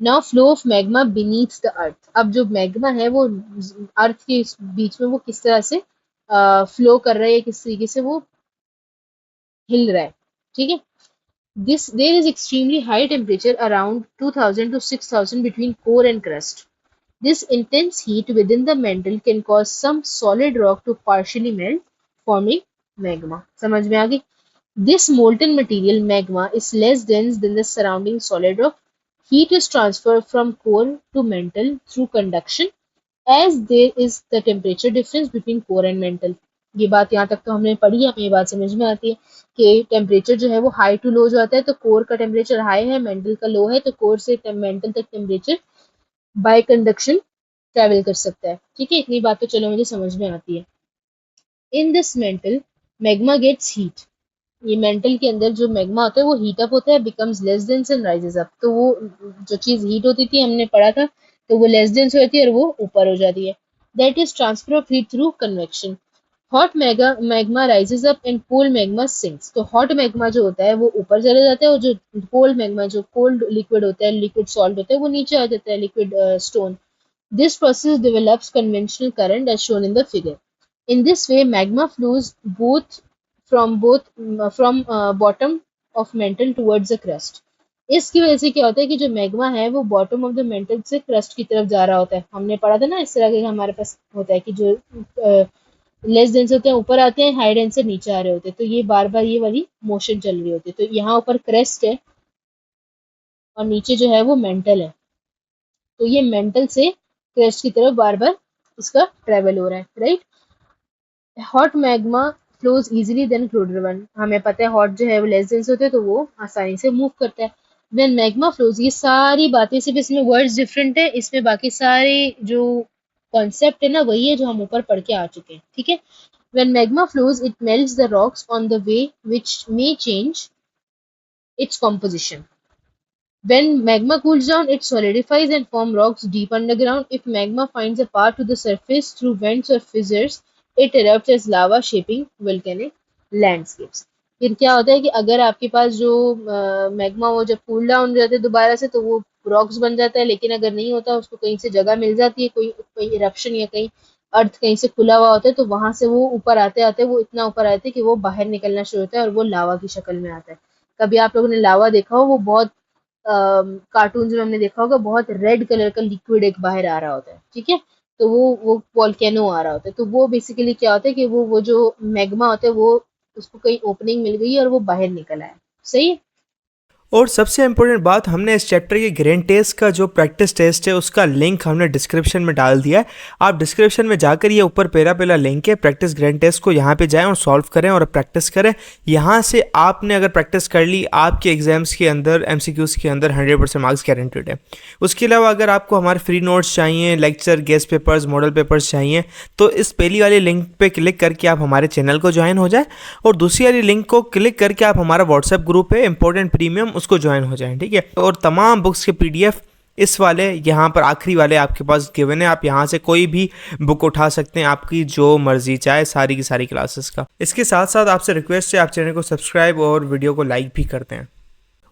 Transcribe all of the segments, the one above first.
Now flow of magma beneath the earth, अब जो magma है वो अर्थ के बीच में वो किस तरह से फ्लो कर रहा है, किस तरीके से वो हिल रहा है, ठीक है। This there is extremely high temperature around 2000 to 6000 between core and crust. This intense heat within the mantle can cause some solid rock to partially melt, forming magma. समझ में आ गई? This molten material magma is less dense than the surrounding solid rock. Heat is transferred from core to mantle through conduction as there is the temperature difference between core and mantle. ये बात यहाँ तक तो हमने पढ़ी है, हमें ये बात समझ में आती है कि टेम्परेचर जो है वो हाई टू लो जो आता है, तो कोर का टेम्परेचर हाई है, मेंटल का लो है, तो कोर से मेंटल तक टेम्परेचर बाय कंडक्शन ट्रेवल कर सकता है, ठीक है। इतनी बात तो चलो मुझे समझ में आती है। In this mantle magma gets heat, ये मेंटल के अंदर जो मैग्मा होता है वो हीट अप होता है, becomes less dense and rises up, तो वो जो चीज हीट होती थी हमने पढ़ा था, तो वो लेस डेंस हो जाती है और वो ऊपर हो जाती है। That is transfer of heat through convection. Hot magma rises up and cold magma sinks, तो हॉट मैग्मा जो होता है वो ऊपर चले जाता है, और जो कोल्ड मैग्मा, जो कोल्ड लिक्विड होता है, लिक्विड सॉल्ट होता है, वो नीचे आ जाता है, liquid stone. This process develops conventional current as shown in the figure. In this way, magma flows from bottom of mantle towards the crust. इसकी वजह से क्या होता है कि जो मैग्मा है वो बॉटम ऑफ द मेंटल से क्रस्ट की तरफ जा रहा होता है। हमने पढ़ा था ना इस तरह के हमारे पास होता है कि जो लेस डेंस होते हैं ऊपर आते हैं, हाई डेंस से नीचे आ रहे होते हैं, तो ये बार बार ये वाली मोशन चल रही होती है। तो यहाँ ऊपर क्रेस्ट है और नीचे जो है वो मेंटल है, तो ये मेंटल से क्रेस्ट की तरफ बार बार इसका ट्रेवल हो रहा है, right. Hot magma flows easily than colder one, हमें पता है हॉट जो है वो लेस डेंस होते हैं तो वो आसानी से मूव करता है। व्हेन मैग्मा फ्लोज, ये सारी बातें सिर्फ इसमें वर्ड्स डिफरेंट है, इसमें बाकी सारे जो कॉन्सेप्ट है ना वही है जो हम ऊपर पढ़ के आ चुके हैं, ठीक है। When magma flows it melts the rocks on the way which may change its composition. When magma cools down, it solidifies and forms rocks deep underground. If magma finds a path to the surface through vents or fissures, it erupts as lava, shaping volcanic landscapes. फिर क्या होता है कि अगर आपके पास जो magma वो जब कूल डाउन हो जाता है दोबारा से, तो वो रॉक्स बन जाता है, लेकिन अगर नहीं होता उसको कहीं से जगह मिल जाती है, कोई कोई इरप्शन या कहीं अर्थ कहीं से खुला हुआ होता है, तो वहां से वो ऊपर आते आते वो इतना ऊपर आते हैं कि वो बाहर निकलना शुरू होता है और वो लावा की शक्ल में आता है। कभी आप लोगों ने लावा देखा हो, वो बहुत कार्टून में हमने देखा होगा, बहुत रेड कलर का लिक्विड एक बाहर आ रहा होता है, ठीक है। तो वो वॉल्केनो आ रहा होता है, तो वो बेसिकली क्या होता है कि वो जो मैग्मा होता है वो उसको कहीं ओपनिंग मिल गई और वो बाहर निकल आया, सही है। और सबसे इम्पोर्टेंट बात, हमने इस चैप्टर के ग्रैंड टेस्ट का जो प्रैक्टिस टेस्ट है उसका लिंक हमने डिस्क्रिप्शन में डाल दिया है। आप डिस्क्रिप्शन में जाकर ये ऊपर पहला लिंक है प्रैक्टिस ग्रैंड टेस्ट को, यहाँ पे जाएं और सॉल्व करें और प्रैक्टिस करें। यहाँ से आपने अगर प्रैक्टिस कर ली, आपके एग्जाम्स के अंदर MCQs के अंदर 100% मार्क्स गारंटेड है। उसके अलावा अगर आपको हमारे फ्री नोट्स चाहिए, lecture, guest papers, model papers चाहिए, तो इस पहली वाली लिंक पे क्लिक करके आप हमारे चैनल को ज्वाइन हो जाए, और दूसरी वाली लिंक को क्लिक करके आप हमारा व्हाट्सएप ग्रुप है इंपॉर्टेंट प्रीमियम, उसको ज्वाइन हो जाएं, ठीक है। और तमाम बुक्स के PDF इस वाले यहाँ पर आखिरी वाले आपके पास गिवन है, आप यहाँ से कोई भी बुक उठा सकते हैं, आपकी जो मर्जी चाहे, सारी की सारी क्लासेस का। इसके साथ साथ आपसे रिक्वेस्ट है, आप चैनल को सब्सक्राइब और वीडियो को लाइक भी करते हैं।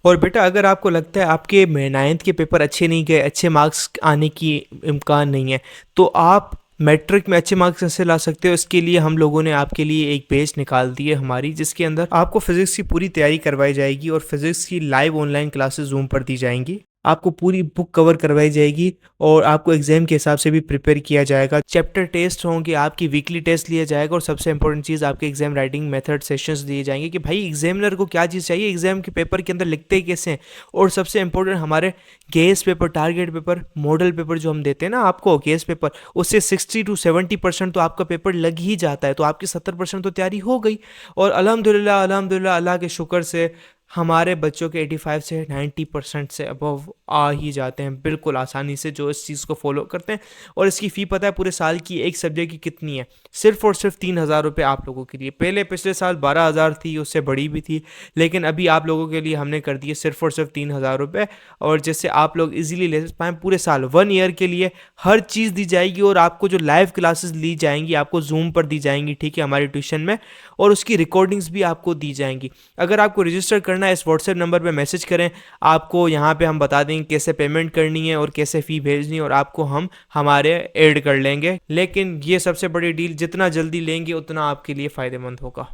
और बेटा, अगर आपको लगता है आपके 9th के पेपर अच्छे नहीं गए, अच्छे मार्क्स आने की इम्कान नहीं है, तो आप मैट्रिक में अच्छे मार्क्स कैसे ला सकते हो, इसके लिए हम लोगों ने आपके लिए एक पेज निकाल दी है हमारी, जिसके अंदर आपको फिजिक्स की पूरी तैयारी करवाई जाएगी और फिजिक्स की लाइव ऑनलाइन क्लासेस जूम पर दी जाएंगी। आपको पूरी बुक कवर करवाई जाएगी और आपको एग्जाम के हिसाब से भी प्रिपेयर किया जाएगा। चैप्टर टेस्ट होंगे, आपकी वीकली टेस्ट लिया जाएगा, और सबसे इंपॉर्टेंट चीज़ आपके एग्जाम राइटिंग मेथड सेशंस दिए जाएंगे कि भाई एग्जामिनर को क्या चीज़ चाहिए, एग्जाम के पेपर के अंदर लिखते कैसे हैं। और सबसे इंपॉर्टेंट, हमारे guess paper, target paper, model paper जो हम देते हैं ना आपको गेस पेपर, उससे 60 to 70% तो आपका पेपर लग ही जाता है, तो आपकी 70% तो तैयारी हो गई। और अल्हम्दुलिल्लाह अल्हम्दुलिल्लाह अल्लाह के शुक्र से हमारे बच्चों के 85 से 90% से अबव आ ही जाते हैं बिल्कुल आसानी से, जो इस चीज़ को फॉलो करते हैं। और इसकी फ़ी पता है पूरे साल की एक सब्जेक्ट की कितनी है? सिर्फ और सिर्फ 3,000 रुपये आप लोगों के लिए। पहले पिछले साल 12,000 थी, उससे बड़ी भी थी, लेकिन अभी आप लोगों के लिए हमने कर दी है सिर्फ और सिर्फ 3,000 रुपये। और जिससे आप लोग इजीली ले पाएँ पूरे साल, 1 ईयर के लिए हर चीज़ दी जाएगी। और आपको जो लाइव क्लासेस ली जाएंगी आपको जूम पर दी जाएंगी, ठीक है, हमारी ट्यूशन में, और उसकी रिकॉर्डिंग्स भी आपको दी जाएंगी। अगर आपको रजिस्टर करना है, इस व्हाट्सएप नंबर पे मैसेज करें, आपको यहाँ पे हम बता देंगे कैसे पेमेंट करनी है और कैसे फ़ी भेजनी है, और आपको हम हमारे ऐड कर लेंगे। लेकिन ये सबसे बड़ी डील, जितना जल्दी लेंगे उतना आपके लिए फ़ायदेमंद होगा।